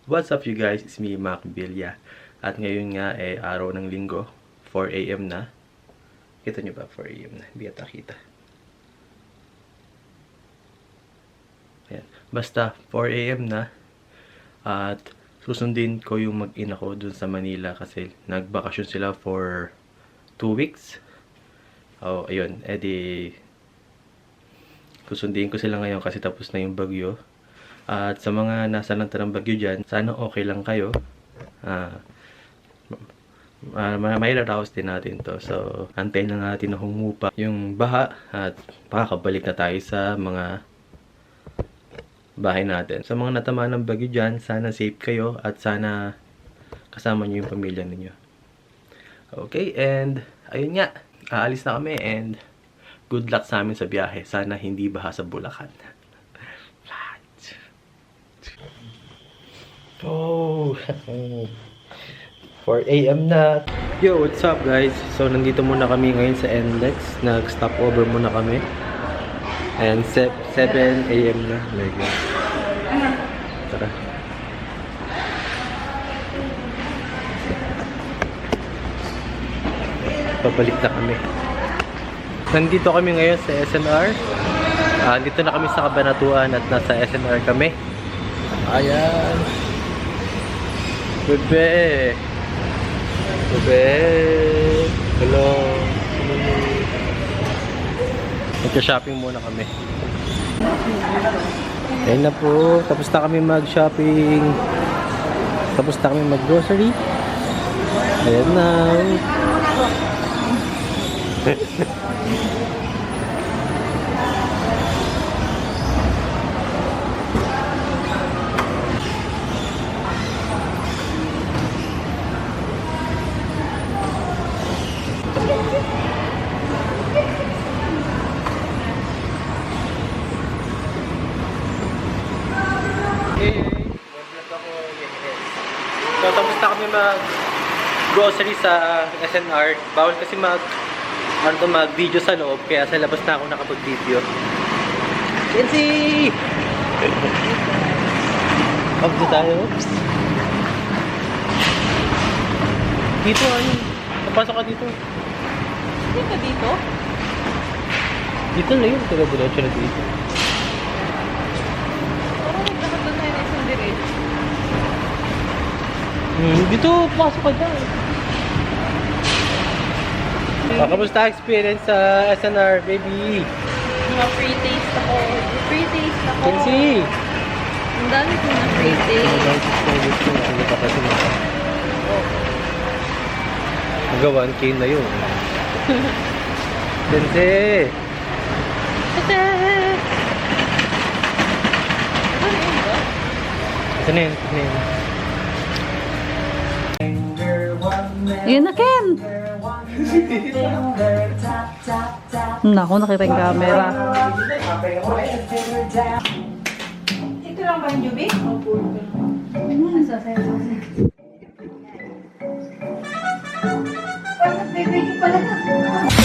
What's up you guys? It's me, Mac Villa. At ngayon nga araw ng linggo, 4 AM na. Kita nyo ba? 4 AM na. Hindi ata kita. Ayan. Basta 4 AM na. At susundin ko yung mag-ina ko dun sa Manila kasi nagbakasyon sila for 2 weeks. Oh, ayun. Susundin ko sila ngayon kasi tapos na yung bagyo. At sa mga nasa lantarang bagyo dyan, sana okay lang kayo. May laraos din natin to. So, antayin lang natin na humupa yung baha at makakabalik na tayo sa mga bahay natin. Sa mga natamaan ng bagyo dyan, sana safe kayo at sana kasama nyo yung pamilya ninyo. Okay, and ayun nga, aalis na kami and good luck sa amin sa biyahe. Sana hindi baha sa Bulacan. Oh, 4 AM na. Yo, what's up guys? So, nandito muna kami ngayon sa NLEX. Nag-stop over muna kami. And 7 AM na. Like, tara. Pabalik na kami. Nandito kami ngayon sa SNR. Dito na kami sa Kabanatuan at nasa SNR kami. Ayan. Bebe. Hello. Magka-shopping muna kami. Ayan na po. Tapos na kami mag-shopping. Tapos na kami mag-grocery. Ayan na. So, tapos na kami mag-grocery sa SNR. Bawal kasi mag-video sa loob. Kaya sa labas na ako nakapag-video. Kenzie! Pagdo tayo. Oops. Dito, ano? Napasok ka dito. Hindi ka dito? Dito na yun. Taga-diretso na dito. Parang magdakat doon na isang diretso. Dito, pasok ka dyan. Kamusta experience sa SNR, baby? Mga free taste ako. Free taste ako. Kenzie! Ang dami ko na free taste. Hanggang 1K na yun. Kenzie! Ate! Ano yun ba? Ito na yun, ito na yun. Yun na, Ken! Naku, nakita yung camera. Ito lang ba yung Jubi? Opo. Nagbibigyo pala na.